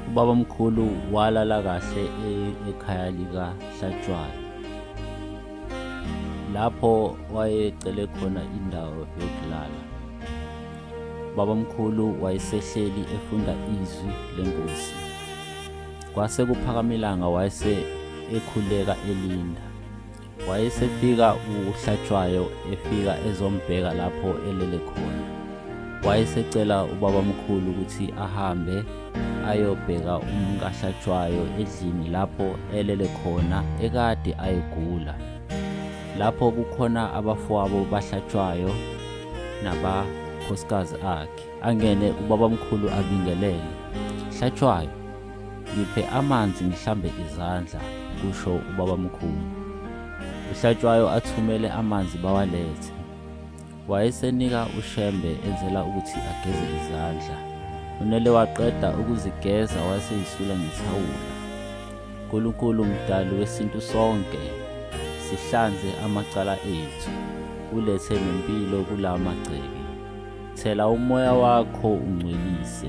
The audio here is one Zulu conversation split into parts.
Ubabamkhulu walala kahle ekhaya likaHlatshwayo, lapho wayecele khona indawo yokulala. Babamkhulu wayesehleli efunda izwi lenkosi. Kwase kuphakama ilanga wayese ekhuleka elinda. Wayesefika uHlatshwayo efika ezombheka lapho elele khona. Wayesecela ubabamkhulu ukuthi ahambe ayobheka umkaHlatshwayo endlini lapho elele khona ekade ayegula. Lapho kukhona abafowabo baHlatshwayo nabakhosikazi akhe. Angene ubabamkhulu abingelele, "Hlatshwayo, ngiphe amanzi ngihlambe izandla," kusho ubabamkhulu. uHlatshwayo athumele amanzi bawalethe. Wayesenika uShembe enzela ukuthi ageze izandla. Unele waqeda ukuzigeza waseyisula ngethawula. "Nkulunkulu mdali wesintu sonke, sihlanze amacala ethu, ulethe nempilo kula magceke. Thela umoya wakho ungcwelise,"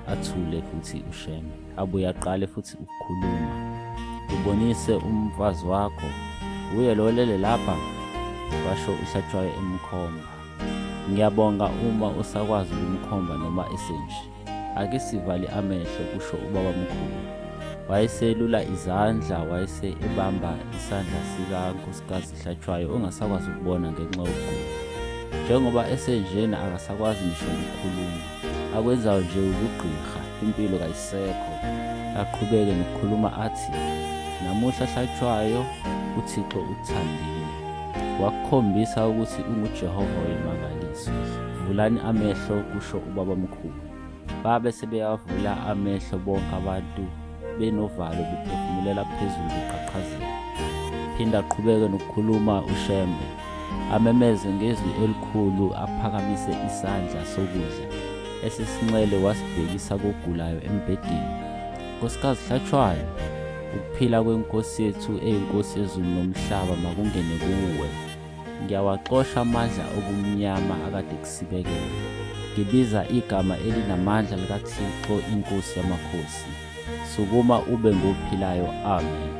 athule futhi uShembe. Abuye aqale futhi ukukhuluma. "Ubonise umfazi wakho, uye lo lele lapha," washo uHlatshwayo emkhomba. "Ngiyabonga uma usakwazi ukumkhomba noma esenje. Ake sivale amehlo," kusho ubabamkhulu. Wayeselula izandla, wayese ebamba isandla sikankosikazi Hlatshwayo ongasakwazi ukubona ngenxa yokugula. Njengoba esenjena akasakwazi ngisho ukukhuluma, akwenzayo nje ukugqirha, impilo kayisekho. Aqhubeke nokukhuluma athi, "Namuhla Hlatshwayo, uThixo ukuthandile. Wakukhombisa ukuthi unguJehova wemangaliso. Vulani amehlo," kusho ubabamkhulu. Babe sebeyavula amehlo bonke abantu benovalo bephefumulela phezulu beqhaqhazela. Phinda aqhubeke nokukhuluma uShembe, amemeze ngezwi elikhulu, aphakamise isandla sokudla esisinxele wasibhekisa kogulayo embhedeni. "Nkosikazi Hlatshwayo, ukuphila kwenkosi yethu eyinkosi yezulu nomhlaba makungene kuwe. Ngiyawaxosha amandla obumnyama akade kusibekele. Ngibiza igama elinamandla likaThixo inkosi yamakhosi. Sukuma ube ngophilayo, amen.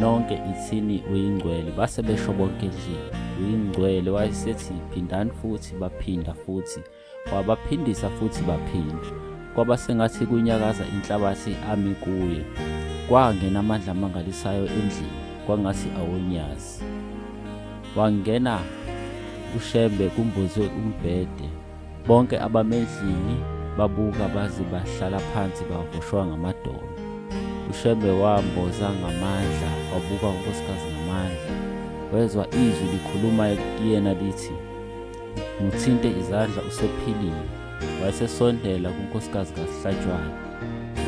Nonke ithini uyingcwele." Base besho bonke endlini, "Uyingcwele." Wayesethi phindani futhi, baphinda futhi. Wabaphindisa futhi baphinda. Kwaba sengathi kunyakaza inhlabathi ami kuye. Kwangena amandla amangalisayo endlini, kwangathi awonyazi. Wangena uShembe kumbozwe umbhede. Bonke abamendlini babuka baze bahlala phansi bavoshwa ngamadolo. uShembe wamboza ngamandla, wabuka unkosikazi ngamandla. Wezwa izwi likhuluma kuyena lithi, "Muthinte izandla, usephilile." Wayesesondela kunkosikazi kaHlatshwayo.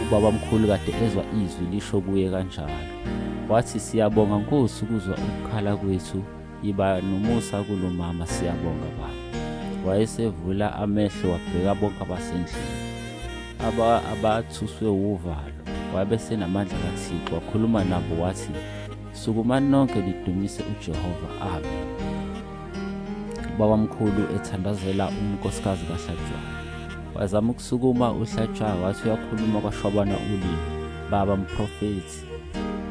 Ubabamkhulu kade ezwa izwi lisho kuye kanjalo. Wathi, "Siyabonga Nkosi ukuzwa ukukhala kwethu. Yiba nomusa kulo mama, siyabonga Baba." Wayesevula amehlo wabheka bonke abasendlini, abathuswe uvalo. Wayebesenamandla kaThixo, wakhuluma nabo wathi, "Sukumani nonke lidumise uJehova, amen." Ubabamkhulu ethandazela unkosikazi kaHlatshwayo. Wazama ukusukuma uHlatshwayo, wathi uyakhuluma kwashwabana ulimi. "Baba mprofethi,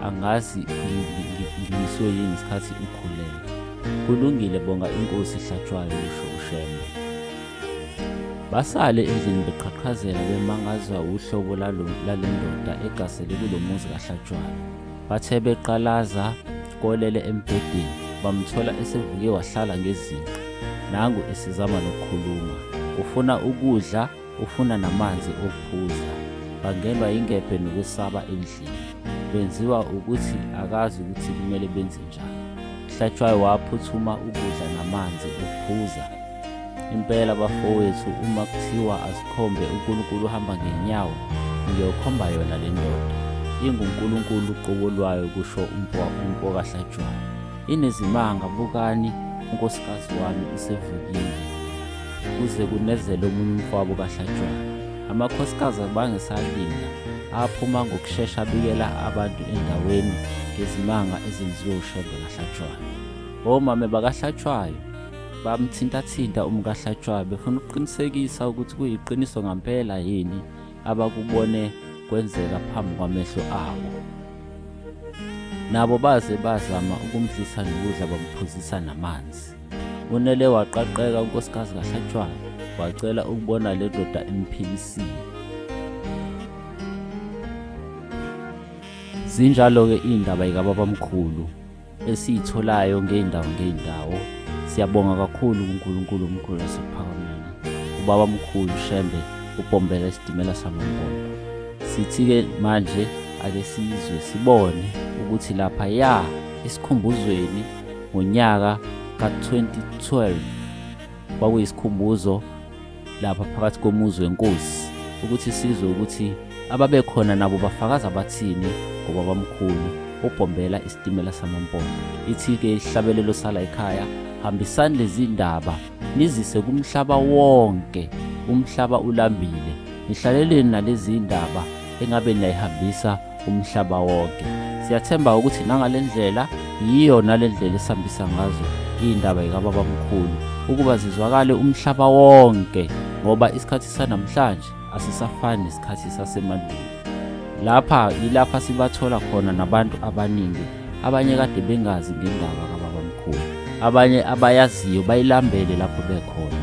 angazi ngimiswe yini isikhathi ukhulele." "Kulungile, bonga inkosi Hlatshwayo," kusho uShembe. Basale endlini beqhaqhazela bemangazwa uhlobo lale ndoda egasele kulo muzi kaHlatshwayo. Bathe beqalaza kolele embhedeni, bamthola esevuke wahlala ngezinqa. Nangu esizama nokukhuluma. Ufuna ukudla, ufuna namanzi okuphuza. Bangenwa yingebhe nokusaba endlini. Benziwa ukuthi akazi ukuthi kumele benze njani. uHlatshwayo waphuthuma ukudla namanzi okuphuza. Impela bafowethu, uma kuthiwa asikhombe uNkulunkulu uhamba ngenyawo, ngiyokhomba yona le ndoda. InguNkulunkulu uqobo lwayo, kusho umfo kaHlatshwayo. Inezimanga, bukani unkosikazi wami isevukile. Kuze kunezele omunye umfowabo kaHlatshwayo. Amakhosikazi bangesalinda, aphuma ngokushesha abikela abantu endaweni ngezimanga ezenziwe uShembe kaHlatshwayo. Omame bakaHlatshwayo bamthintathinta umkaHlatshwayo befuna ukuqinisekisa ukuthi kuyiqiniso ngempela yini abakubone kwenzeka phambi kwamehlo abo. Nabo baze bazama ukumdlisa nokudla bamphuzisa namanzi. UNele waqaqeka unkosikazi kaHlatshwayo wacela ukubona le ndoda imphilisile. Zinjalo-ke indaba kaBabamkhulu esiyitholayo ngey'ndawo. Siyabonga kakhulu kuNkulunkulu omkhulu wasephakameni, uBabamkhulu Shembe uBhombela isitimela samampondo. Sithi-ke manje ake sizwe sibone ukuthi lapha ya esikhumbuzweni ngonyaka ka-2012 kwakuyisikhumbuzo lapha phakathi komuzi wenkosi, ukuthi sizwe ukuthi ababekhona nabo bafakaza bathini ngoBabamkhulu uBhombela isitimela samampondo. Ithi-ke isihlabelelo sala ekhaya, hambisani lezi ndaba nizise kumhlaba wonke, umhlaba ulambile. Nihlaleleni nalezi ndaba engabe niyayihambisa umhlaba wonke. Siyathemba ukuthi nangale ndlela yiyo nale ndlela esihambisa ngazo indaba kaBabamkhulu ukuba zizwakale umhlaba wonke, ngoba isikhathi sanamhlanje asisafani nesikhathi sasemandulo. Yilapha sibathola khona nabantu abaningi, abanye kade bengazi ngendaba kaBabamkhulu, abanye abayaziyo bayilambele lapho bekhona.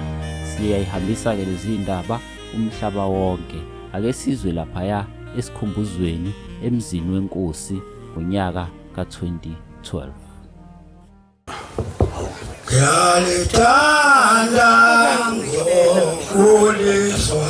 Siyayihambisa-ke lezi ndaba umhlaba wonke. Ake sizwe laphaya esikhumbuzweni emzini wenkosi ngonyaka ka-2012. Ngiyalithanda ngokuliswa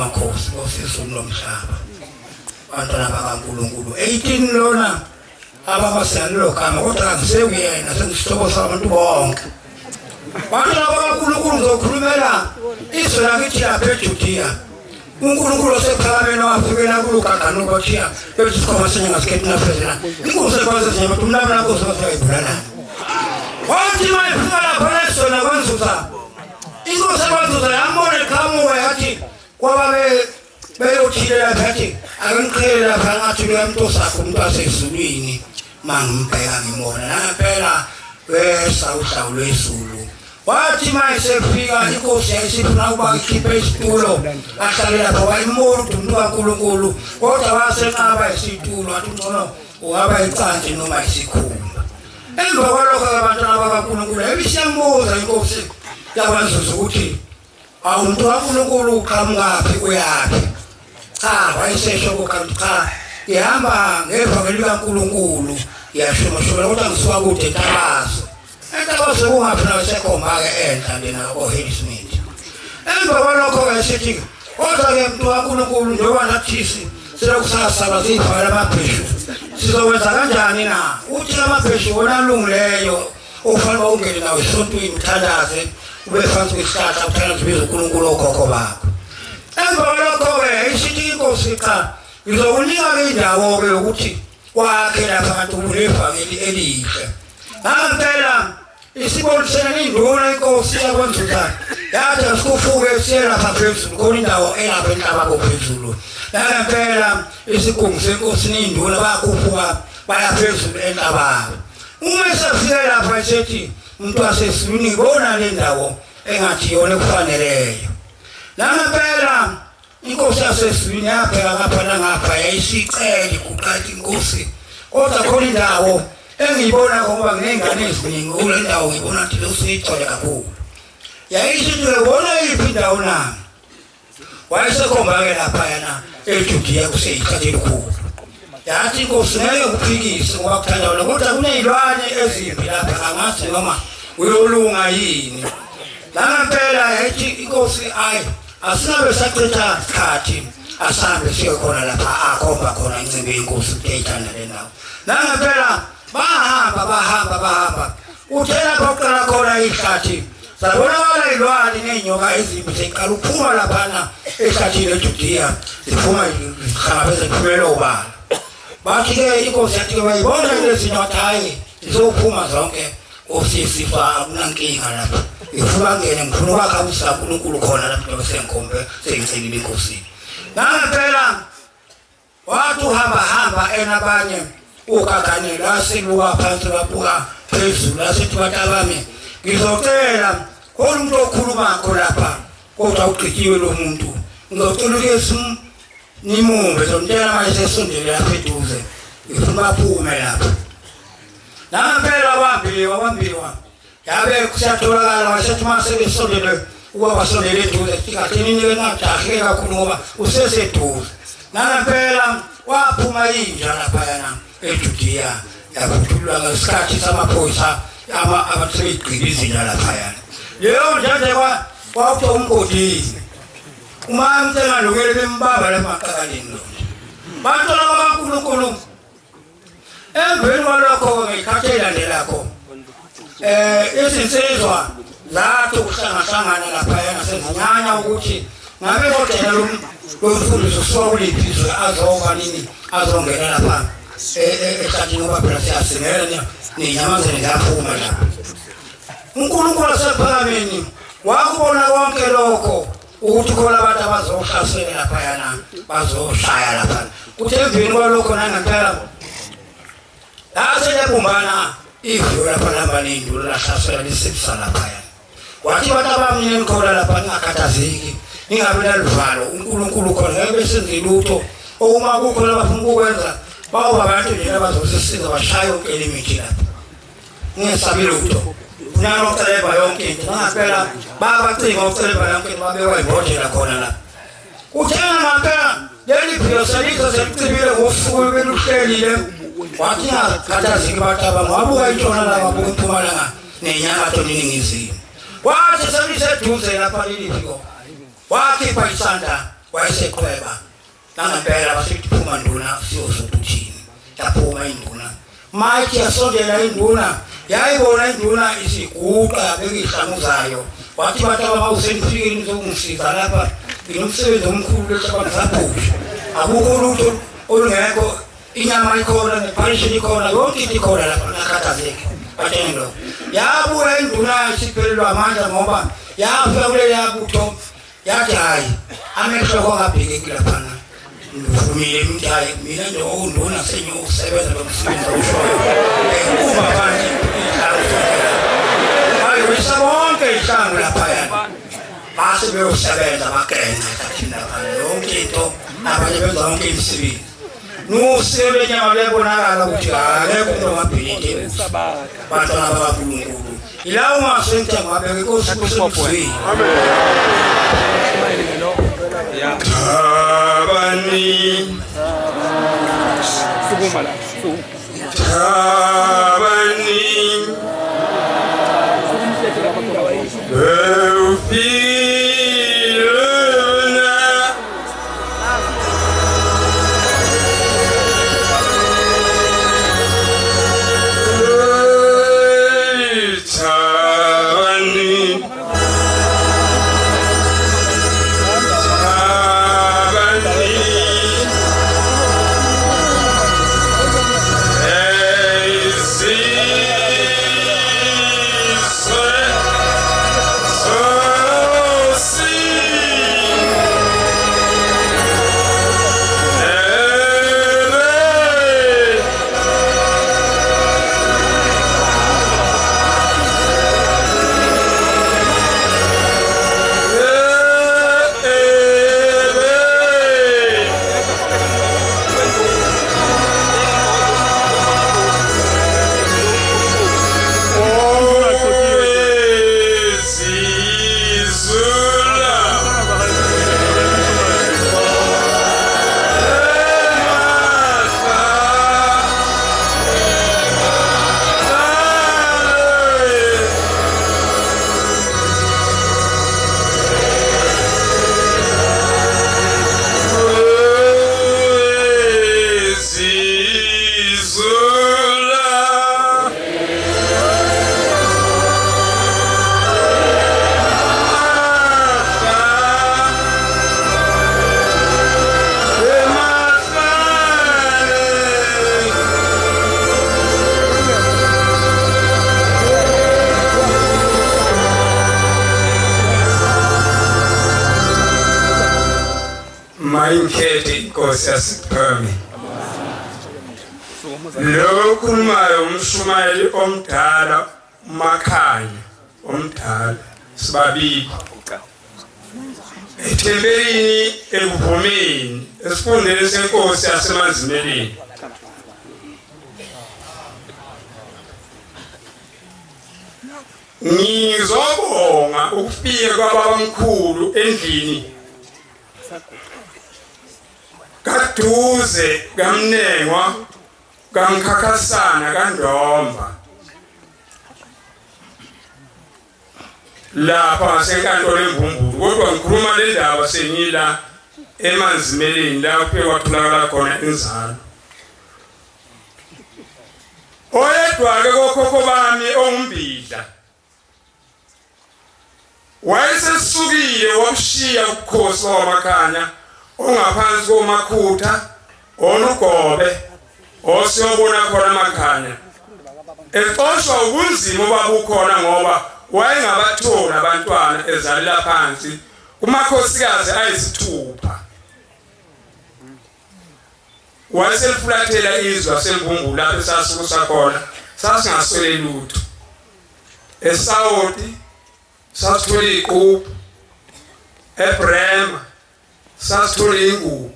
Nkosi ngosizulu lomhlaba, bantwana bakaNkulunkulu 18 lona ababasalelo gama, kodwa angisekuyena sengisihlobo sabantu bonke. Bantwana bakaNkulunkulu ngizokhulumela izwe lakithi lapha eJudiya. uNkulunkulu osephakameni wafikela kulugagano kwathiya besikhoma sengasikhethi naphezela inkosi ekwazi zinyama tumlama nankosi wasayibulala. Wathi mayifika lapha lesona kwanzuza inkosi kwanzuza yambona eqhamuka yathi kwaba beyothile lapha athi akangiqhele lapha ngathi umuntu sakho umuntu wasezulwini mangimbheka ngimona naphela wesawuhlawulo ezulu. Wathi mayisefika inkosi yayisifuna ukuba ikhiphe isitulo ahlale lapha, wayimuntu umuntu kaNkulunkulu, kodwa wasenqaba isitulo wathi ngcono ungaba icansi noma isikhumba. Emva kwalokho abantwana bakaNkulunkulu ebisiyambuza inkosi yakwanzuza ukuthi umuntu kaNkulunkulu uqhamukaphi uyaphi. Cha, wayesesho ukuthi cha, ihamba ngevangeli likaNkulunkulu yashomashoma, kodwa ngisuka kude eNtabazo. ENtabazo kungaphi nawe sekhomba-ke enhla lena oHelismith. Emva kwalokho-ke sithi kodwa-ke mntu kaNkulunkulu njengoba nathisi silokusasaba ziyivakela amabheshu, sizokwenza kanjani na? Uthi amabheshu wona alungileyo okufanele ungene nawo esontweni uthandaze, ube phansi kwesihlahla uthandaze ubize uNkulunkulu okhokho bakho. Emva kwalokho-ke isithi inkosi cha, ngizokunika-ke indawo-ke yokuthi kwakhe lapha abantu kulevangeli elihle. Ngempela isibonisene induna inkosi yakwanzuza yathi asikufuke siye lapha phezulu khona indawo elapha enhlaba phezulu. Ngempela isigungu senkosi n'induna bakhuphuka baya phezulu enhlaba. Uma esefike lapha esethi umuntu wasezulwini ibona le ndawo engathi yona ekufaneleyo. Ngempela inkosi yasezulwini yabheka ngapha nangapha yayisicela iguqathi inkosi, kodwa khona indawo engiyibona ngoba nginengane eziningi kule ndawo ngibona ukuthi usiyithole kakhulu. Yayisithi ubona iphi indawo nami? Wayesekhomba-ke lapha yana eJudiya kuseyikhathi elikhulu. Yathi inkosi ngeke kuphikise ngoba kuthanda wona, kodwa kuney'lwane ezimbi lapha angazi noma uyolunga yini. Ngempela yathi inkosi ayi asinabe sachitha isikhathi asambe siye khona lapha akhomba khona incimbi yenkosi ukuthi eyithanda le ndawo. Ngempela bahamba uthela baqala khona ihlathi sabonakala ilwali nenyoka ezimbi seqala uphuma laphana ehlathini eJudiya ziphuma zihlangabeze ziphumela ubala bathi-ke inkosi yathi-ke bayibona lezinyoka hayi zizophuma zonke osisifa akunankinga lapha ifuna ngene ngifuna ukwakha uNkulunkulu khona lapho njengoba sengikhombe sengicelile enkosini nangempela wathi uhamba enabanye ukaganela sibuka phansi babuka phezulu asithi bantu bami ngizocela khona umuntu okhuluma ngakho lapha kodwa ugqikiwe lo muntu ngizocela ukuthi nimumbe zomtshela manje sesondele lapha eduze ngifuna baphume lapha nangempela wabambiwa yabe kusatholakala wasethi mase besondele ukuba basondele eduze singathenini najahe kakhulu ngoba useseduze nangempela waphuma inja laphayana eJudiya yaphuthulwa ngesikhathi samaphoyisa abantu sebeyigqibizile laphayana leyo nje kwakuthiwa umgodini uma mthenga lokele bembamba lemaqakaleni lo bantwana bakaNkulunkulu emveni kwalokho ngekhathi elandelakho izinsizwa zathi ukuhlangahlangana laphayana sezinyanya ukuthi ngabe kodwa lo mfundisi sokuliphi azoba nini azongena lapha ehlathini ngoba phela siyasingela ninyamazele laphuma lapha uNkulunkulu asephakameni wakubona konke lokho ukuthi khona abantu abazohlasela laphayana bazoshaya lapha kuthi emveni kwalokho nangempela laseyabumbana ivyo lapha lambanindu lahlasela lisipsa laphayana wathi abantu abamnyeni khona lapha ningakhathazeki ningabe naluvalo uNkulunkulu khona ngeke senze lutho uma kukhona abafuna ukwenza bawo abantu nje abazosisiza bashaya yonke limithi lapha ngesabi lutho unalo uceleba yonke into ngempela babacinga uceleba yonke into babewa ibhodlela khona lapha uthena ngempela leli philo selitho selicibile ngosuku beluhlelile wathi ngakhathazeki abantu abangabuka intshona laba kumpumalanga nenyakatho neningizimu wathi seliseduze lapha liliphiko wakhipha isandla wayeseqhweba nangempela basithi phuma nduna siyosukuthini yaphuma induna mayithi yasondela induna yayibona induna isiguqa bekihlanguzayo wathi bantu abawusenifikeni nizokungisiza lapha nginomsebenzi omkhulu lesabangisaphusha akukho lutho olungekho inyama ikhona neparishini ikhona yonke into ikhona lapha ngakhathazeki batsheni lo yabuya induna isiphelelwa amandla ngoba yafika kule yabutho yathi hayi amehlo angabhekeki laphana ngivumile ukuthi hayi mina nje okunduna senyo ukusebenza lomsebenzi awushoyo kuba manje hayi wisabonke ihlangu laphayana base beyosebenza bagenza thina lapha yonke into abanye benza yonke imisebenzi nusebenza nyama lebonakala ukuthi akekho umuntu ongabhilite bantwana bakaNkulunkulu ilawo masenthe ngabeke inkosi kusebenzweni amen Tabani ayingikhethe inkosi yasePhumi lo ukhulumayo umshumayeli omdala uMakhanya omdala sibabili ethembelini ekuvumeni esifundeni senkosi yasemanzimeleni ngizobonga ukufika kwababamkhulu endlini kaduze kamnengwa kamkhakhasana kaNdomba lapha ngasenkantolo eMbumbulu kodwa ngikhuluma le ndaba sengila emanzimeleni lapho kwatholakala khona inzalo oyedwa-ke kokhokho bami ongumbidla wayesesukile wabushiya ubukhosi bakaMakhanya ongaphansi koMakhutha oNugobe osiyobona khona Makhanya exoshwa ubunzima obabukhona ngoba wayengabathola abantwana ezalela phansi kumakhosikazi ayisithupha wayeselifulathela izwe aseMbumbulu lapho esasukusa khona sasingaswele lutho eSawoti sasithola iquphu eBrema sasithola ingubo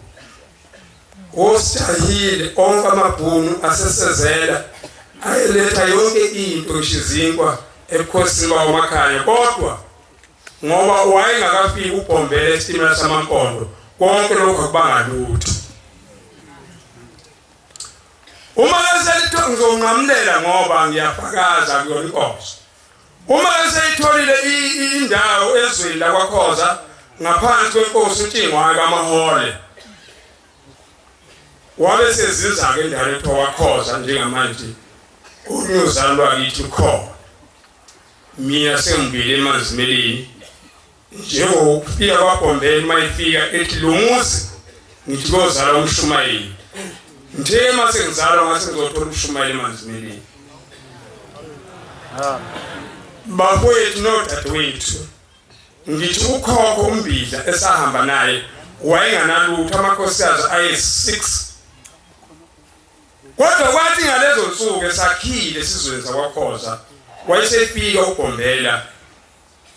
osijahile onke amabhunu asesezela ayeletha yonke into ngishizinkwa ebukhosini bakaMakhanya kodwa ngoba wayengakafiki uBhombela esitimela samaMpondo konke lokho akubanga lutho uma eselitho ngizonqamulela ngoba ngiyafakaza kuyona inkosi uma eseyitholile indawo ezweni lakwaKhoza ngaphansi kwenkosi uTshingwa kaMahole wabe sezinza-ke endaweni ethiwa kwaKhoza njengamanje unyuzane lwakithi ukhona mina sengibile emanzimeleni njengokufika kwaBhombela uma ifika ethi lo muzi ngithi kozala umshumayeli ngithe uma sengizalwa ngase ngizothola umshumayeli emanzimeleni bafowethu nodadewethu ngithi ukhokho umbidla esahamba naye wayenganalutho amakhosikazi ayi-6 kodwa kwathi ngalezo nsuku esakhile esizweni sakwaKhoza wayesefika uBhombela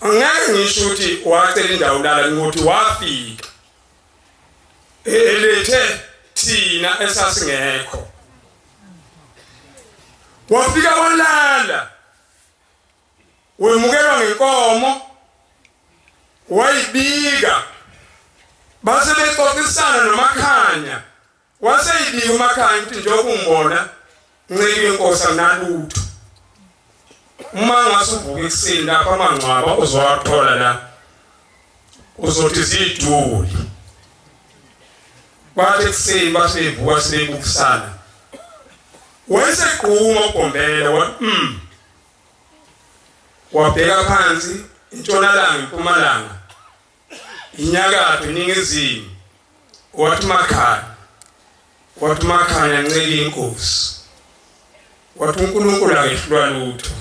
angeke ngisho ukuthi wacela indawo lala ngokuthi wafika elethe thina esasingekho wafika walala wemukelwa ngenkomo wayibika base bexoxisana noMakhanya waseyibika uMakhanya ukuthi njengoba umbona ncike inkosi akunalutho uma ngasuvuka ekuseni lapha amangcwaba uzowathola la uzothi ziduli bathi ekuseni basevuka sebebukisana wayeseqhuma uBhombela wabheka phansi intshonalanga impumalanga inyakatho iningizimu wathi Makhanya ncike inkosi wathi uNkulunkulu akehlulwa lutho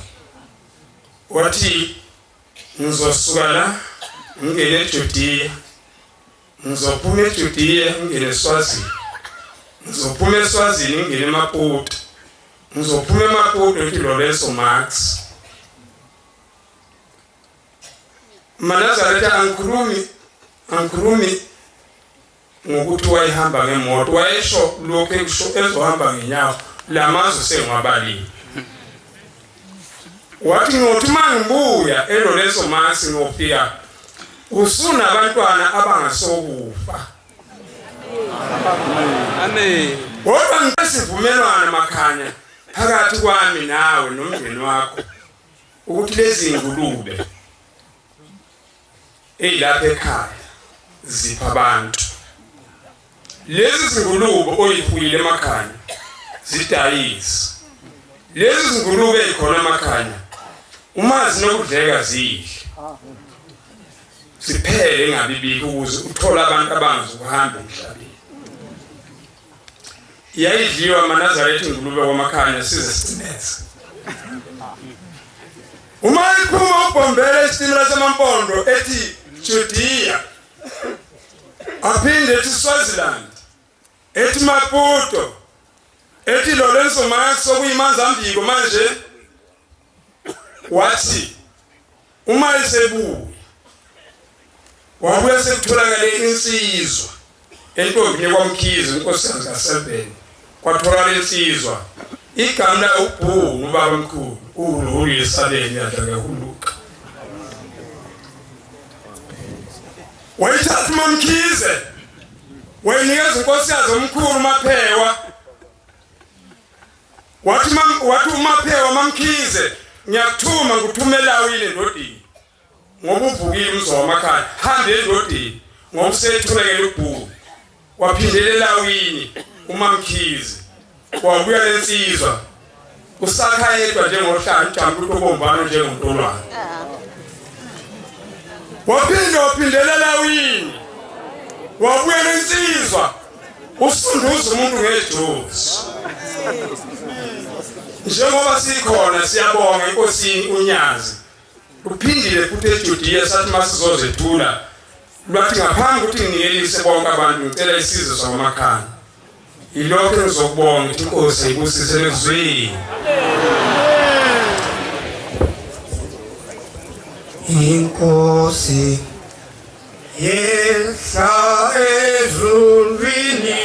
wathi ngizosuka la ngingene eJudiya ngizophuma eJudiya ngingene eSwazini ngizophuma eSwazini ngingene eMaputo ngizophuma eMaputo ethi Lorenzo Marx Manazaretha angikhulumi ngokuthi wayehamba ngemoto wayesho lokho ezohamba ngenyawo lamazwe sengiwabalile wathi ngothi mangibuya eLorenzo Marx ngofika usuna abantwana abangasokufa amen kodwa ngisivumelwana Makhanya phakathi kwami nawe nomndeni wakho ukuthi lezi ngulube lapha ekhaya zipha abantu lezi zingulube oyifuyile Makhanya zidayisi lezi zingulube ezikhona Makhanya uma zinokudleka zidle siphele engabibiki ukuze uthola abantu abanzi ukuhamba emhlabeni yayidliwa aManazaretha ingulube kwaMakhanya size sicineze uma iphuma uBhombela esitimela samaMpondo ethi Judiya aphinde ethi Swaziland, ethi Maputo, ethi Lorenzo Marx okuyiMozambique manje wathi uma esebuya wabuya sekutholakala insizwa entombini kwaMkhize inkosikazi kaSebeni kwatholakala insizwa igama la uBhunu ubabamkhulu uHululi esabeni yadla kaHuluka wayithatha uMkhize wayinikeza inkosikazi omkhulu Maphewa wathi uMaphewa maMkhize ngiyakuthuma nguthumela wile ndodini ngoba uvukile umzwa wamakhaya hambe endodini ngoba usethulekele uBhunu waphindelela wini uMamkhize wabuya lensizwa usakha yedwa njengohlanje jambu ubombano njengontolwane waphindelela wini wabuya lensizwa usunduza umuntu ngejosi njengoba sikhona siyabonga inkosini uNyazi uphindile futhi eJudiya sathi masizozethula lwathi ngaphambi ukuthi ngingelise bonke abantu ngicela isizwe samakhaya ilokho ngizokubonga ukuthi inkosi ibusise ezweni inkosi yehla ezulwini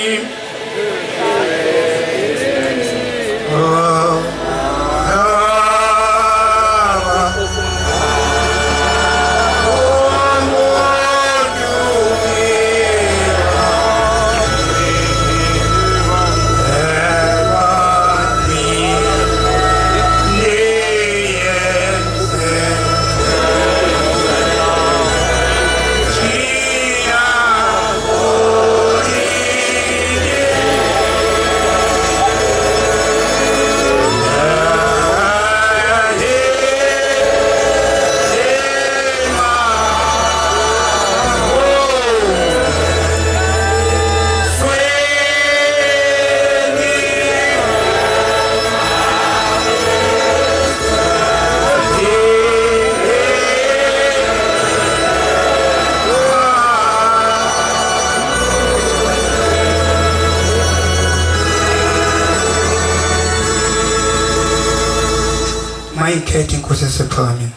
mayikhethe inkosi yasePhakame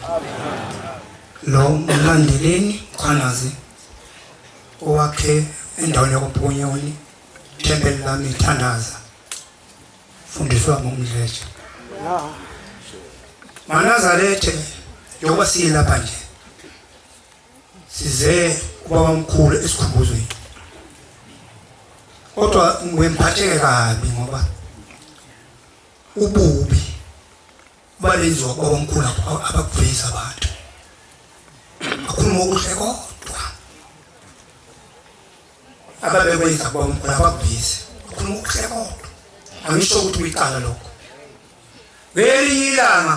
lo umlandeleni Khwanazi owakhe endaweni yakoPhunyoni thempeli lami ithandaza fundiswa ngumdletshe Manazarethe yokuba silapha nje size kubabamkhulu esikhumbuzweni kodwa ngemphatheke kabi ngoba ububi balenziwa kwabamkhulu abakuveza abantu akhuluma okuhle kodwa ababekwenza kwabamkhulu abakuvezi akhuluma okuhle kodwa angisho ukuthi uyicala lokho ngelilanga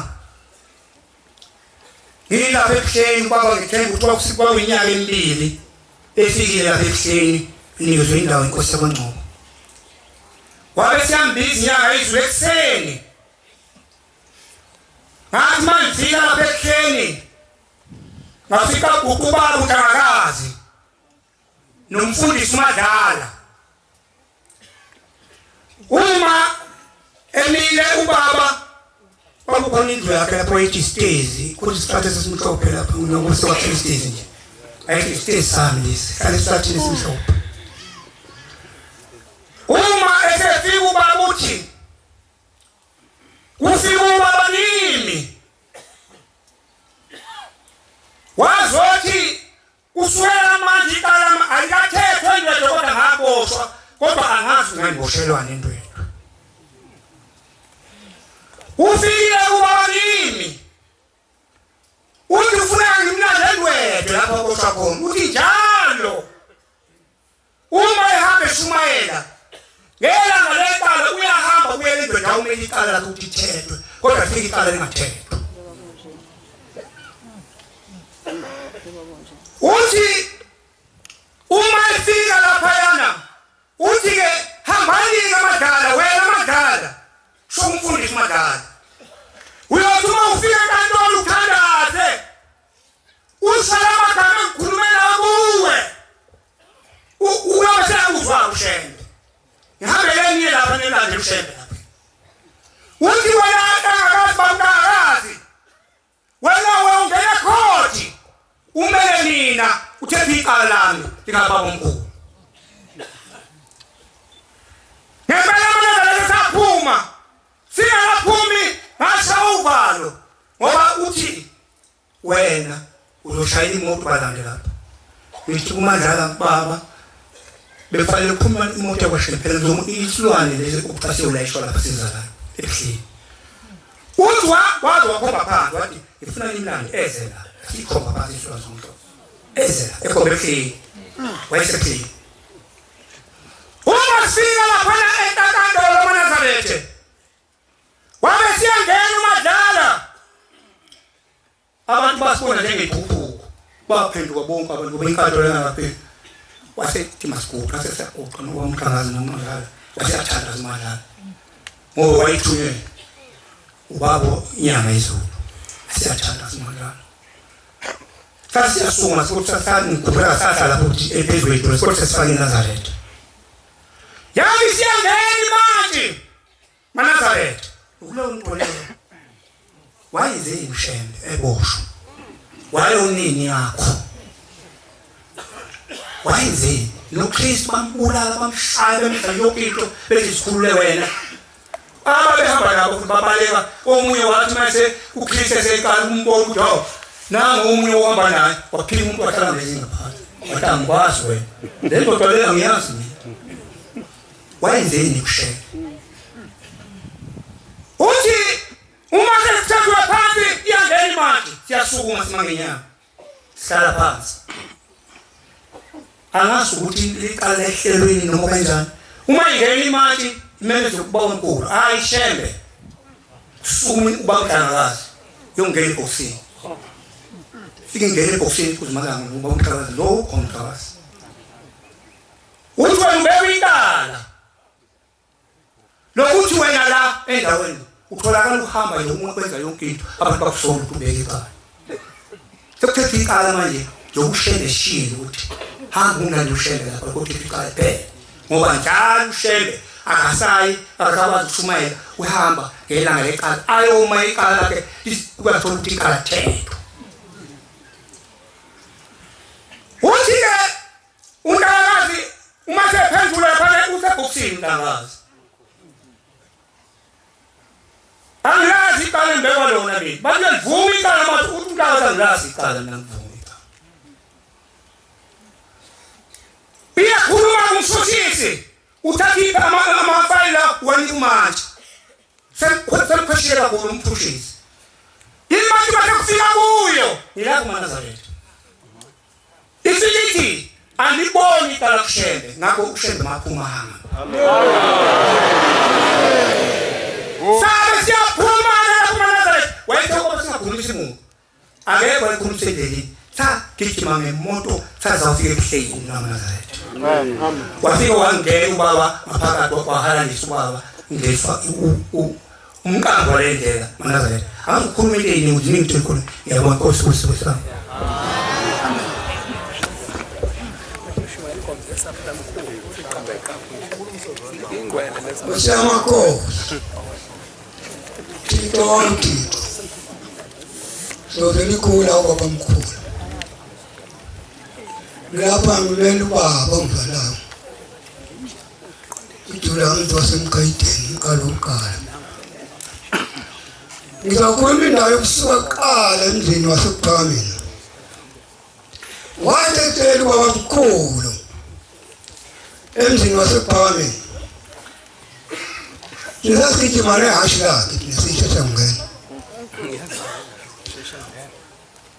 ngilapha ebuhleni baba ngithemba ukuthi kwakusikwa unyaka emibili efikile lapha ebuhleni inikezwe indawo inkosi yakwaNgcobo wabe siyambiza inyanga izulu ekuseni ngathi manje lapha ebuhleni ngafika ukubala uNtangakazi nomfundisi uMadlala uma emile ubaba bakukhona indlu yakhe lapho ethi stairs kuthi sithathe sesimhlophe lapho nokuthi wakhe stairs nje ayithi stairs sami lesi kale sithathe simhlophe uma esefika ubaba uthi ufika ubaba nini wazothi uswela manje ikalama ayikathethwe nje kodwa ngaboshwa kodwa angazi ngangiboshelwana into ufikile ubaba kimi uthi ufuna ngimlande ndwedwe lapha koshwa khona uthi njalo uma ehambe eshumayela ngela ngalekala uyahamba kuyele indwedwe awumele icala lakhe ukuthi ithethwe kodwa fika icala lingathethwa uthi uma efika lapha yana uthi ke hambani kaMadlala wena Madlala sho umfundisi Madlala uyothuma ufike enkantolo uthandaze usalama gama ngikhulume nawe kuwe ngihambele niye lapha nelande ushembe lapha uthi wena angakazi bamkakazi wena ungena khoti umele mina uthethe icala lami lingababamkhulu ngempela manje lesaphuma singaphumi ngasha uvalo ngoba uthi wena uzoshayela imoto balande lapha ngithi kumadlala baba befanele kuphuma imoto yakwashela phela isilwane lezi ukucashe ulayishwa lapha sizalayo ebuhleni uthi wazi wakhomba phansi wathi ngifuna imlando ezela sikhomba phansi isilwane zomhlobo ezela ekhomba ebuhleni wayesebuhleni uma sifika laphana eNtakandolo Nazarethe wabe siyangena umadlala abantu basibona njengephuphuko baphenduka bonke abantu beyinkantolo yangaphela wasethi masiguqa sesiyaguqa ngoba umkhangazi nomadlala waseyathanda zimadlala ngoba wayithunyelwe ubabo inyanga izulu asiyathanda zimadlala sasiyasuma sokuthi ngikhuphela sahla lapho ukuthi ephezulu ethu sokuthi sesifake eNazarethe yabe siyangena manje Nazarethe kulo muntu leyo wayizeni ushembe eboshwa wayo unini yakho wayizeni noKristu bambulala bamshaya bemhlala yonke into bethi sikhulule wena ababehamba nabo babaleka omunye wathi mase uKristu esekala umbono ukuthi hawu nangu omunye ohamba naye waphila umuntu wahlala ngezi ngaphansi wathi angikwazi wena lento leyo ngiyazi mina wayizeni ushembe uthi uma sekuthathwa phansi iyangena imali siyasukuma simangenyanga sihlala phansi angazi ukuthi liqala lehlelweni noma kanjani uma ingena imali imele zokubaMkhulu ayishembe sukuma ubaMhlangakazi yongena ebhokisini fike ngene ebhokisini kuzimalanga ubaMhlangakazi lo khomhlakazi uthi wena ubeka icala lokuthi wena la endaweni utholakala uhamba yomuntu kwenza yonke into abantu bakusonga ukuthi ubeke icala sekuthethe icala manje yokushembe shilo ukuthi hamba unandi ushembe lapha ukuthi icala phela ngoba njalo ushembe akasayi akakwazi ukushumayela uhamba ngelanga lecala ayoma icala lakhe ukuthola ukuthi icala thetho uthi ke uNtakazi uma sephendula phakathi usebhokisini uNtakazi angazi icala mbekwa lona mina bathi livuma icala bathi uthi uNtakazi angazi icala mina ngivuma icala iyakhuluma kumshushisi uthathe amafayili wani umantshi selipheshile kakhulu umshushisi imantshi bathe kufika kuyo yila kumaNazarethe ifilithi andiboni icala kushembe ngakho ushembe maphuma hanga sabe siyaphuma la kumaNazarethe wayethe ukuba singakhulumisa umuntu akekho wayekhulumisa endleleni sagijima ngemoto sazawufika ebuhleni kumaNazarethe wafika wangena ubaba ngaphakathi wahalanisa ubaba ngeswa umqambo lendlela maNazarethe akukhuluma into ukuthi ngithe khona yabona Nkosi kusisa Usiyamakhosi Tito wamtito Sovelikhula uBabamkhulu Ngilapha ngilwela ubaba ngivalayo Idula umuntu wasemkayiteni kalokala Ngizakhuluma indawo yokusuka kuqala emzini wasePhameni Wathethela uBabamkhulu emzini wasePhameni Ngizathi manje hashlaki nesisho sangena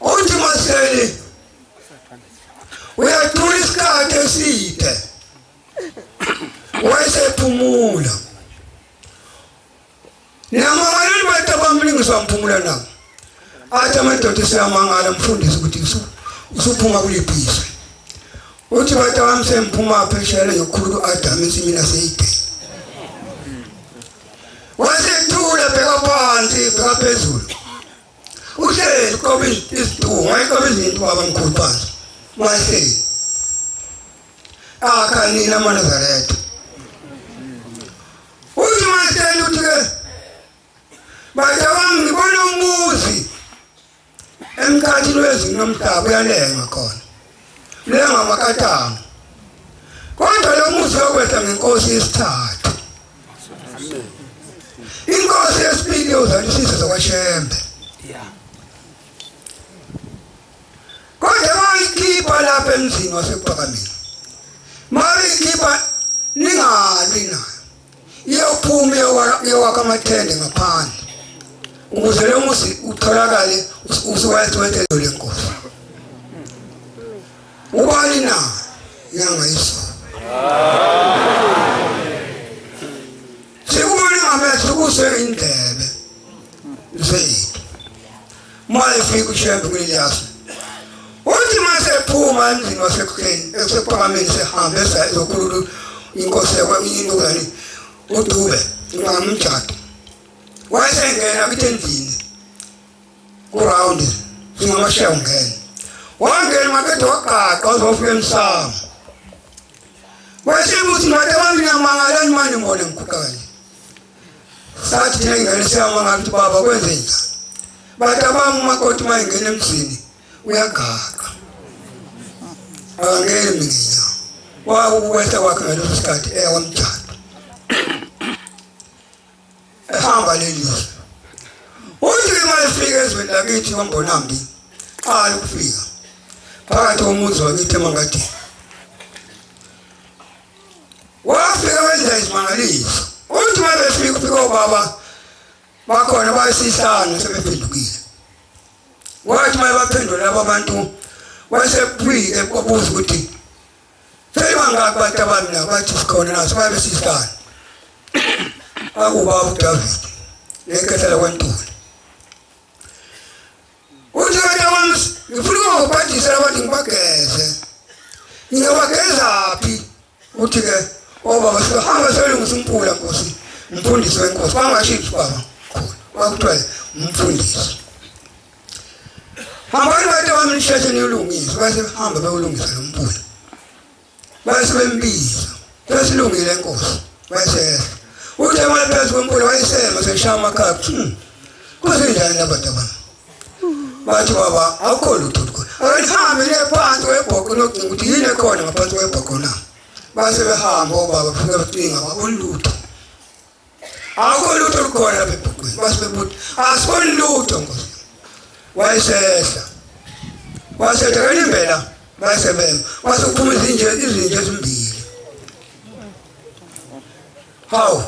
Uthi masele uyathola isikhathi eside wayesephumula Niyamangala bathi abamlingisa umphumula nabo athi amadoda siyamangala mfundisi ukuthi usuphuma kuliphiso uthi bathi abamsemphuma pheshela yokhulu Adam esimina seyide wasethula bheka phansi bheka phezulu uhleli qobe isitunga ayikobe izinto babamkhulu phansi wahleli akhanina maNazarethe ngasitshela ukuthi-ke batha bami ngibona umuzi emkhathini wezinomhlaba uyalenga khona lenga amakatanga kodwa lo muzi yokwehla ngenkosi yesithathu inkosi yesibili uzalisisa zakwaShembe kodwa bayikhipha lapha emzini wasePhakameni mayikhipha ningabi nayo iyophuma iyowakha amathende ngaphandle ukuze lo muzi utholakale usuwayethwethelo lenkosi ubani na nyanga iso sikubona ngamehlo kuswe indlebe zethu mayefika uShembe kuLelias uthi masephuma emzini waseKheni esePhakameni sehambe ezokhulula inkosi yakwaMinokani uDube ngamjado wayesengena kithi endlini kuround singamasheya ungena wangena makade wagaqa wazofika emsamo wayesebuthi manje bami nyamangalani manje ngibone ngikhuqakanye sathi thina ingane siyamangala ukuthi baba kwenze njani bathi abami umakoti mayengena emzini uyagaqa angene minginya wawuwehla kwakhe ngaleso sikhathi wamjado ehamba lelizwe uthi mayefika ezweni lakithi wambonambi qala ukufika phakathi komuzi wakithi emangadini wafika wenza izimangaliso uthi mabefika ufika obaba bakhona bayisihlanu sebephendukile wathi mayebaphendula laba bantu wayesephike ebuza ukuthi sebangaki bantu abami la bathi sikhona naso bayebesihlanu akubaba uDavid lenkethela kwantuli uthi wena wami ngifuna ukubhadisa abantu ngibageze ngiyabageza phi uthi ke obaba sihamba selungisa umpula nkosi umfundisi wenkosi bangashithi baba khona wakuthiwa umfundisi hambani bantu bami nisheshe niyolungisa base hamba bayolungisa lo mpula base bembiza sesilungile inkosi base uthi manje phezu kwempula wayesema seshaya amakhaya kusenjani labantu abami bathi baba akukho lutho khona akahambe nephansi kwebhoko lokucinga ukuthi yini ekhona ngaphansi kwebhoko na base behamba obaba fika bacinga babona lutho akukho lutho lukhona lapha ebhokweni base bebuthi asiboni lutho nkosi wayesehla wasetha kanembela basebenza wasuphuma izinje ezimbili hawu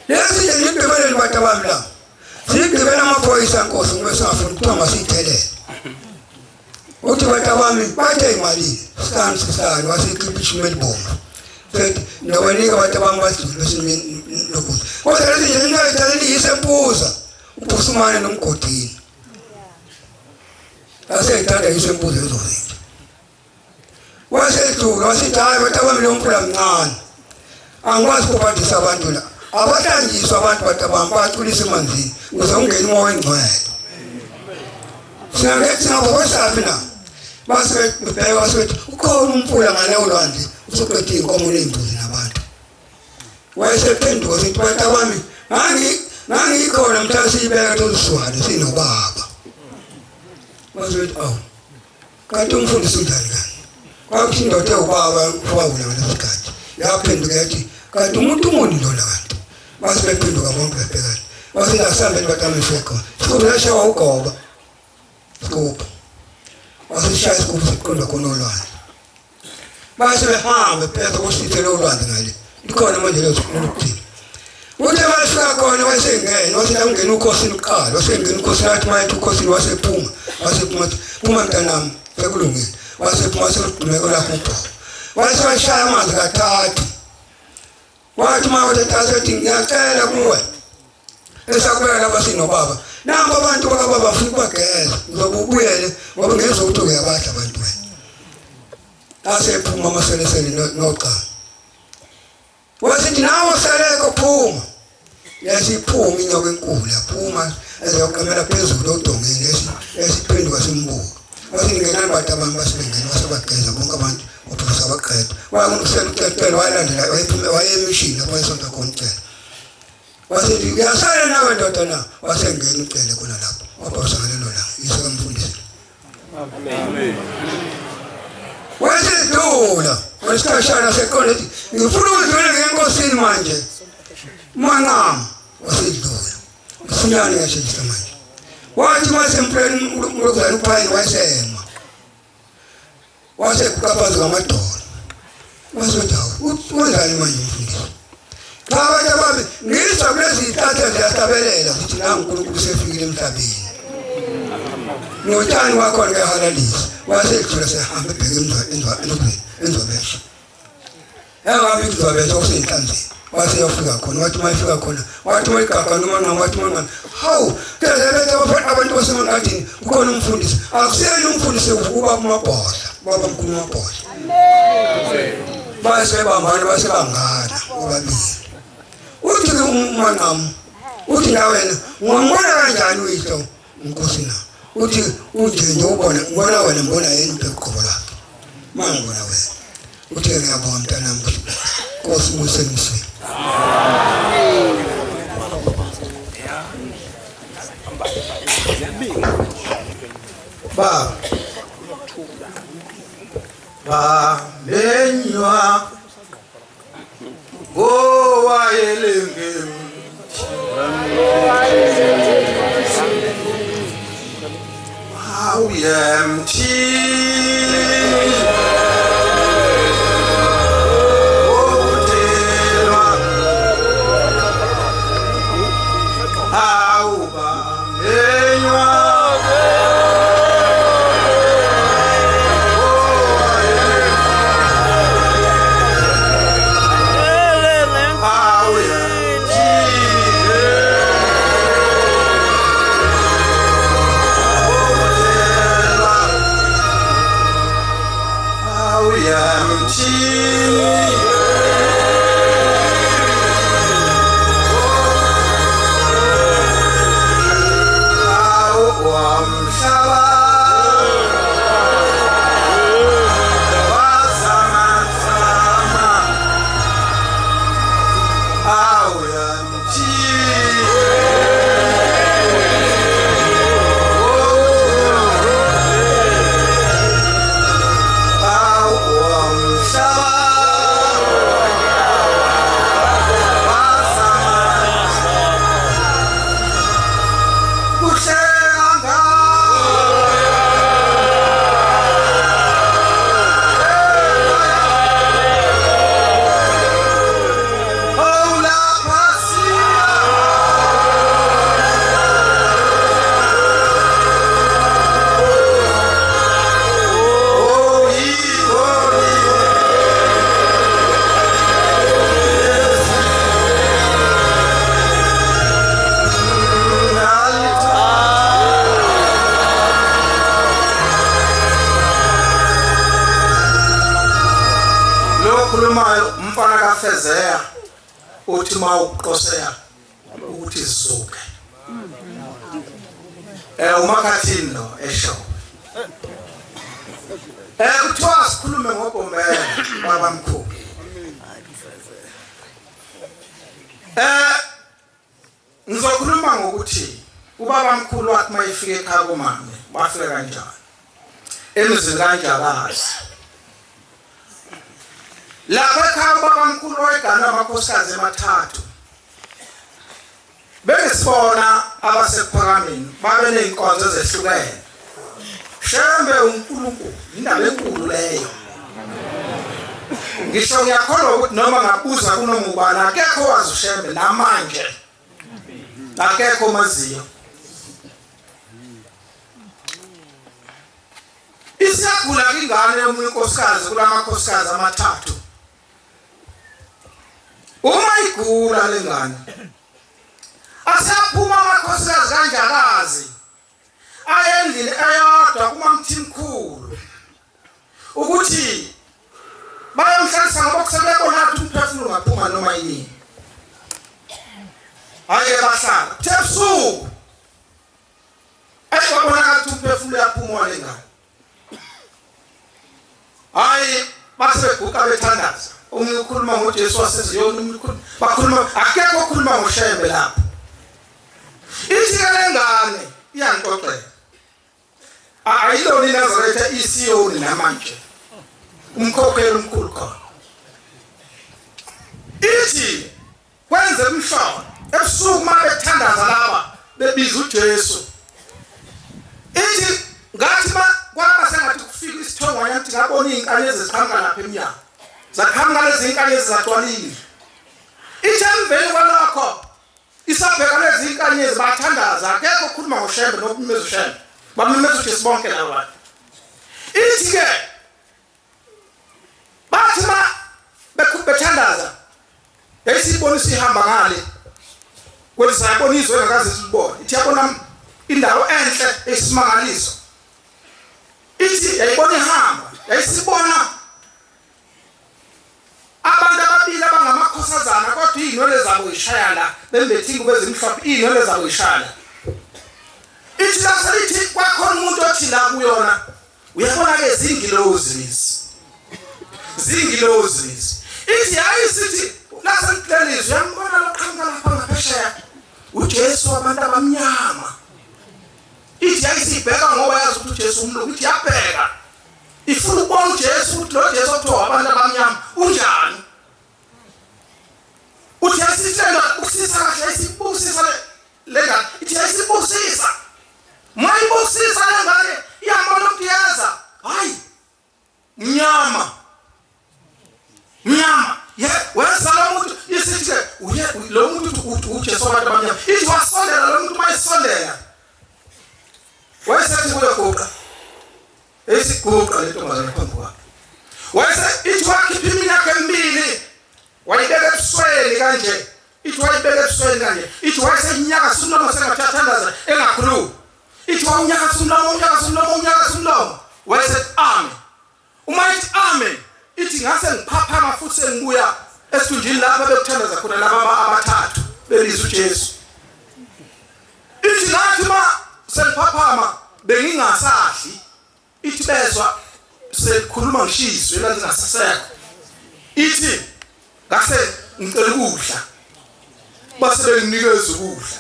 lezi nje ngibekele bantu abami la sigibela amaphoyisa nkosi ngoba singafuni ukuthiwa masiyithelele uthi bantu abami bathe imali sihlanu wasikhipha ishumeli bomba futhi nowenika bantu abami badlule besimini lokudla kodwa lezi nje ngiyayithalela iyisempuza uphusumane nomgodini aseyithanda iyisempuza ezozinto wasedlula wasithi hayi bantu abami lo mpula mncane angikwazi ukubhadisa abantu la abathanjiswa abantu batabamba baculisa emanzini ukuze ungene umoya engcwele singabokwesapi na basebebheka basebethi ukhona umfula ngaleyo lwandle usuqede iy'nkomo ney'mbuzi nabantu wayesephenduka sithi bantu abami ngangikhona mhla siyibeka toziswane sinobaba basebethi awu kanti umfundisi unjani kani kwakuthi indoda ewubaba wawula ngaleso sikhathi yaphenduka yathi kanti umuntu muni lona kanti base bephenduka bonke bebhekana base asambeni batamishwe khona sikube lashawa ugoba sikupha base shaya sikupha siqonda khona olwandle base behamba phezulu kosithele olwandle ngale likhona manje lezo lokuthini uthe bafika khona wasengena wasela ungena ukhosini uqala wasengena ukhosini athi mayethi ukhosini wasephuma phuma mntanami sekulungile wasephuma selugqumeko lakho upho waseshaya amanzi kathathu wathi mawethathathi ngiyacela kuwe esakubeka lapha sinobaba namba abantu bakababa bafuna ukubageza ngizobe ubuyele ngoba ngezokuthi uyabadla abantu wena asephuma amaselesele noqa wasithi nawe seleko phuma yasiphuma inyoka enkulu yaphuma ezoqamela phezulu odongeni esiphenduka simbuka wasingenani bantu abami basibengene basebageza bonke abantu uphuzisa abaqeda wakunosela ucecela wayalandela wayemishini lapho esonto khona ucela wasethi uyasala nawe ndoda na wasengena ucele khona lapho waphosa ngalelo langa isikhumbuzo amen wasedula wasikhashana sekhona ethi ngifuna ukudlula ngenkosini manje manqam wasedula usinyane yashisa manje wathi masempeleni ulokuzana uphayini wayesema wasekukaphaza ngamadolo wasedawo uzani manje mfundisi abantu ababi ngizwa kulezi itatha ziyahlabelela ukuthi nangu uNkulunkulu sefikile emhlabeni notshani wakhona kuyahalalisa wasedlula sehamba ebheke endlobesha engabi kuzobesha kuseyinhlanzeni waseyofika khona wathi mayifika khona wathi mayigaga noma noma wathi mangani hawu kezeletha abantu basemangadini kukhona umfundisi akuseni umfundisi ukuba kumabhodla babamkhulu mabhodla basebambana basebangana obabili uthi umanqam uthi na wena ungambona kanjani uyihlo inkosi na uthi unje ubona wena mbona yini beqobo lakhe mangibona wena uthi ngiyabona mntanami Nkosi musemswe lenywa owayelenge umfana kaFezea uthi mawuqosea ukuthi izuke umakhathini lo esho kuthiwa sikhulume ngoBhombela babamkhulu ngizokhuluma ngokuthi ubabamkhulu wathi mayifike ekhaya komame bafike kanjani emzini kanjakazi lapha ekhaya babamkhulu wayegana amakhosikazi emathathu besibona abasekuphakameni babe neinkonzo ezehlukene shembe uNkulunkulu indaba enkulu leyo ngisho ngiyakholwa ukuthi noma ngabuza kunoma ubani akekho wazi ushembe namanje akekho maziyo isiyagula ingane yomunye unkosikazi kulamakhosikazi amathathu uma igula lengane asaphuma amakhosikazi kanjakazi ayendlini eyodwa kumamthimkhulu ukuthi bayamhlalisa ngoba kusebekona ukuthi umphefumulo ungaphuma noma yini haye bahlala kuthebusuku ayibona ukuthi umphefumulo uyaphuma lengane hayi baseguqa bethandaza ungikhuluma ngoJesu waseziyoni bakhuluma akekho okhuluma ngoshembe lapha. Ithi ke lengane iyangixoxela. Ayilona iNazaretha isiyoni namanje. Umkhokheli omkhulu khona. Ithi kwenze umshado ebusuku mabethandaza laba bebiza uJesu. Ithi ngathi kwaba sengathi kufika isithongwana ngithi ngabona izinkanyezi ziqhamuka lapha eminyango. Zakhanga lezi zinkanyezi zagcwalile. Ithi emveni kwalokho isabheka lezi zinkanyezi bathandaza akekho okhuluma ngoshembe nokumeza ushembe. Bamemeza uJesu bonke laba bantu. Ithi ke bathi bethandaza yayisibona isihamba ngale kwezi sayibona izwe engakaze sibone. Ithi yabona indawo enhle esimangaliso. Ithi yayibona ihamba yayisibona abantu ababili abangamakhosazana kodwa inwele zabo ishayana bembethe ingubo ezimhlophe inwele zabo ishayana. Ithi laselithi kwakhona umuntu othi la kuyona uyabona ke zingilozi lezi. Zingilozi lezi. Ithi yayisithi laseliphelezi yambona loqhamuka lapha ngaphesheya uJesu wabantu abamnyama. Ithi yayisibheka ngoba yazi ukuthi uJesu umlungu. Ithi yabheka ifuna ukubona uJesu ukuthi lo Jesu othiwa abantu abamnyama unjani. Uthi yasithela ukusisa kahle yasibusisa lengane. Ithi yasibusisa mayibusisa lengane iyambona ukuthi yaza hayi mnyama wenza lo muntu isithi ke uye lo muntu uJesu abantu abamnyama. Ithi wasondela lo muntu mayisondela wayesethi kuyogoqa esiguqa lentombazana phambi kwakhe. Ithi wakhipha iminyaka emibili wayibeka ebusweni kanje. Ithi wayibeka ebusweni kanje. Ithi wayesenyaka somlomo sengathathandaza engakhulumi. Ithi wanyaka somlomo wayesethi amen. Uma ithi amen ithi ngase ngiphaphama futhi sengibuya esithunjini lapha bekuthandaza khona laba abathathu beliza uJesu. Ithi ngathi sengiphaphama bengingasadli. Ithi bezwa selikhuluma ngisizwe elangasasekho. Ithi ngase ngicela ukudla base benginikeza ukudla.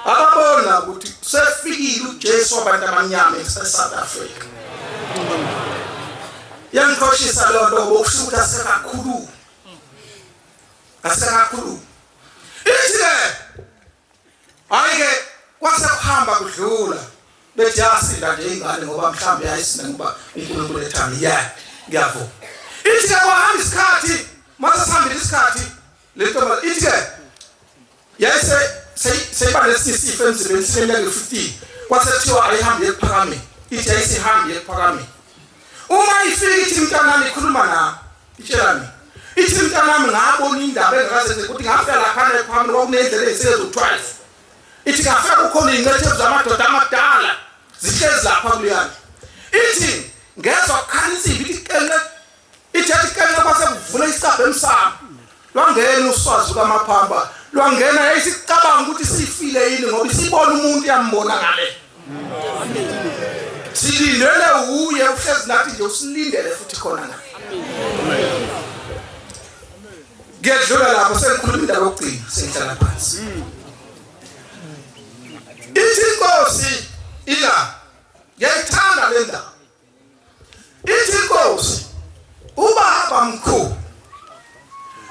Ababona ukuthi sefikile uJesu wabantu abamnyama eSouth Africa. Yangikhoshisa lo nto bokusho ukuthi asekakhulu. Ithi ke ayike kwase kuhamba kudlula bethi yasinda nje ingane ngoba mhlambe yayisinda ngoba uNkulunkulu ethanda ngiyavuma. Ithi ke kwahamba isikhathi mase sihambile isikhathi lento ithi ke seyibale lesisifo emzimbeni sineminyaka 15 kwasethiwa ayihambe ephakameni. Ithi ayisihambe ephakameni. Uma ifika ithi mntanami ikhuluma na itshelani. Ithi mntanami ngabona indaba engakaze ukuthi ngafika lapha ephakameni kwakunendlela ezisezo-12. Ithi ngafika kukhona ingcethe zamadoda amadala zihlezi lapha kuliyana. Ithi ngezwa kukhanya insimbi ithi kenqe. Ithi yathi kenqe kwase kuvula isicabha emsamo. Lwangena uswazi kwamaphamba. Lwangena yayisicabanga ukuthi sifile yini ngoba sibona umuntu yambona ngale. Silindele uye uhlezi nathi nje usilindele futhi khona na. Ngiyadlula lapho sengikhuluma indaba yokugcina sengihlala phansi. Ithi inkosi ila yayithanda le ndaba. Ithi inkosi uBabamkhulu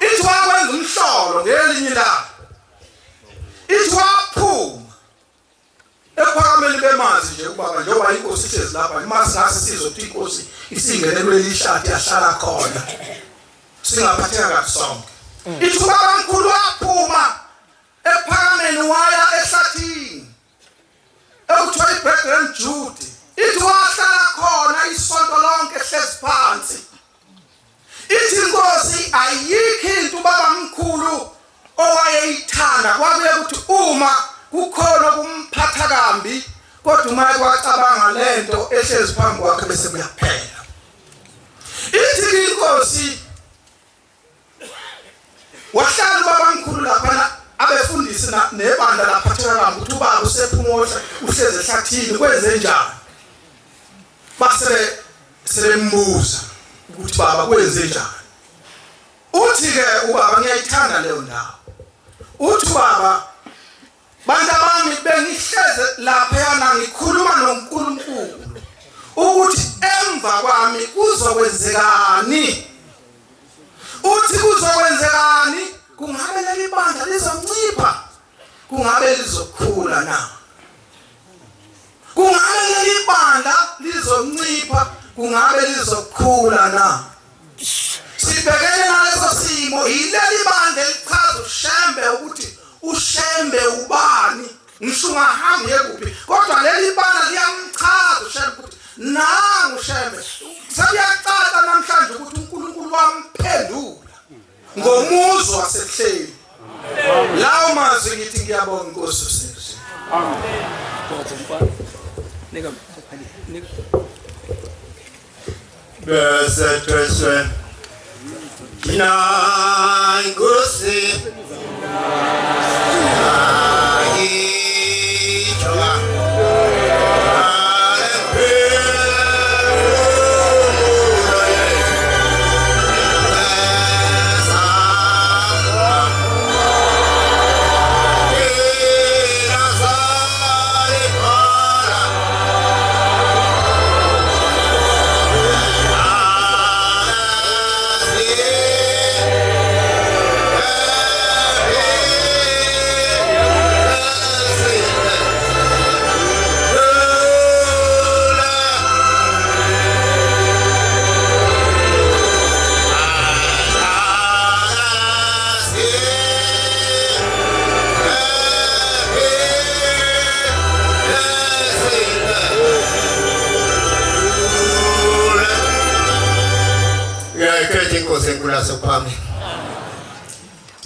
ithi wakwenza umhlolo ngelinye ilanga. Ithi waphuma ephakameni bemazi nje ubaba njengoba inkosi ihlezi lapha imasi ngase sizothi inkosi isingelelwe lishadi yahlala khona singaphatheka kabi sonke. Ithi uBabamkhulu waphuma ephakameni waya ehlathini ekuthiwa iBrethren Jude. Ithi wahlala khona isonto lonke ehlezi phansi. Ithi inkosi ayikho into uBabamkhulu owayeyithanda kwabe ukuthi uma kukhona kumphatha kambi kodwa uma kwacabanga lento ehlezi phambi kwakhe bese kuyaphela. Ithi inkosi wahlala uBabamkhulu lapha abefundisi nebandla laphatheka kambi ukuthi ubaba usephuma uhlezi ehlathini kwenze njani. Base sebembuza ukuthi baba kwenze njani. uthi ke ubaba ngiyayithanda leyo ndawo uthi baba bantu bami bengihleze lapha yana ngikhuluma noNkulunkulu ukuthi emva kwami kuzokwenzekani uthi kuzokwenzekani kungabe leli bandla lizoncipha kungabe lizokhula na kungabe leli bandla lizoncipha kungabe lizokhula na sibhekene naleso simo yileli bandla elichaza uShembe ukuthi uShembe ubani ngisho ungahambi yekuphi kodwa leli bandla liyamchaza uShembe ukuthi nangu uShembe seyacaca namhlanje ukuthi uNkulunkulu wamphendula ngomuzo wasehleli lawo mazwi ngithi ngiyabonga Nkosi uSenzo amen bese twese kina Nkosi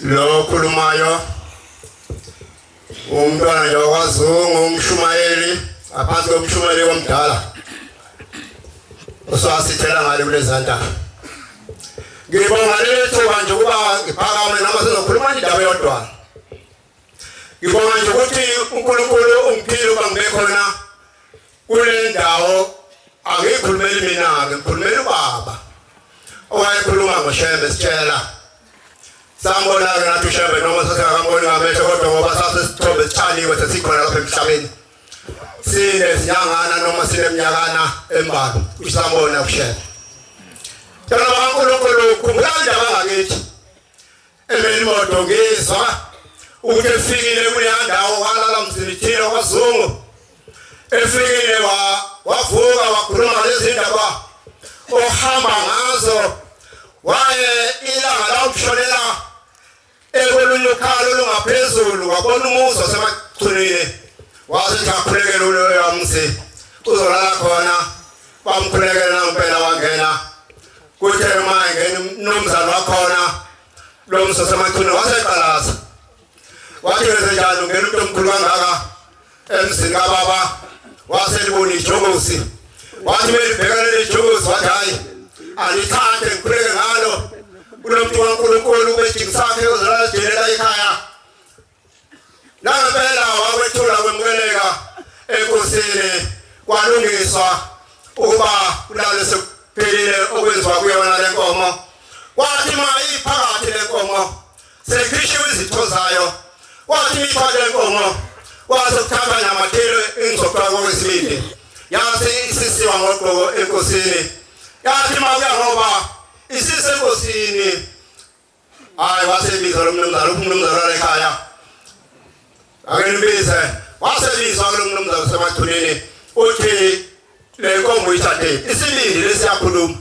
lo khulumayo umntwana nje wazungu umshumayeli aphansi komshumayeli womdala osasithela ngale kulezandaba ngibonga lethuba nje ukuba ngiphakame noma sizokhuluma indaba yodwa ngibonga nje ukuthi uNkulunkulu ungiphile ukuba ngibe khona kule ndawo angikhulumeli mina ngikhulumela ubaba owayekhuluma ngoShembe sitshela sambona ngathi uShembe noma sasingakamboni ngamehlo kodwa ngoba sasesithobe sithaliwe sesikhona lapha emhlabeni sine sinyangana noma sine minyakana embalwa usambona uShembe tana baNkulunkulu kumkanda bangakithi emelimoto ngizwa ukuthi efikile kule ndawo walala mzilithile kwaZungu efikile wavuka wakhuluma lezi ndaba ohamba ngazo waye ilanga la ukushonela ekolunye ukhalo lungaphezulu wabona umuzi wasemachunini wasethi akhulekele ulo yamsi uzolala khona bamkhulekela ngempela wangena kuthe manje nomzalo wakhona lo mso semachunini waseqalaza wathi njalo ngena umuntu omkhulu kangaka emzini kababa waselibona ijogosi wathi belibhekane ijogosi wathi hayi alithande ngikhuleke ngalo kunomuntu kaNkulunkulu besijingisakhe uzalajelela ekhaya nangempela wakwethula kwemkeleka enkosini kwalungiswa ukuba kulale sekuphelile okwenziwa kuyona le nkomo wathi mayiphakathi le nkomo sekhishiwe izitho zayo wathi mithwale le nkomo wasokuthatha namathelo engizokwazi okwesibili yathi isisiwa ngoqoko enkosini yathi makuya ngoba isisenkosini hayi wasebiza lo mnumzana ekhaya akenibize wasebiza lo mnumzana semathuneni uthi le nkomo ithathe isibindi lesiyakhuluma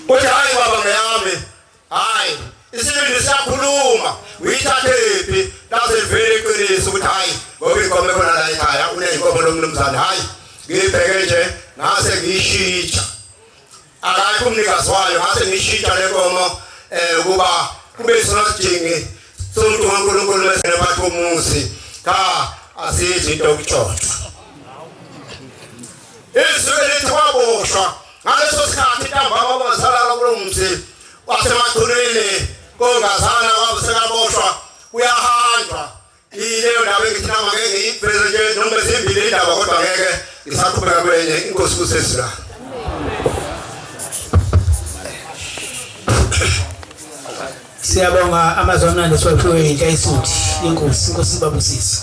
uthi hayi baba ngeyami hayi isibindi siyakhuluma uyithathephi lazivele iqiniso ukuthi hayi ngoba inkomo ekhona la ekhaya unenkomo lo mnumzana hayi ngibheke nje ngase ngiyishintsha akakho umnikazi wayo ngase ngiyishintsha le nkomo ukuba kube sinadingi somuntu kaNkulunkulu mesene bathu umuzi cha asithi into okutshotsha izwele kwaboshwa ngaleso sikhathi intambama bazalala kulo mzi wasemathuneni kongazana kwabusekaboshwa kuyahanjwa ileyo ndaba engithi nama ngeke ngiyiveze nje noma zimbili indaba kodwa ngeke ngisaqhubeka kwenye inkosi kusesila Siyabonga amazwi amnandi esiwaphiwe yinhla isuthi. Inkosi babusisa.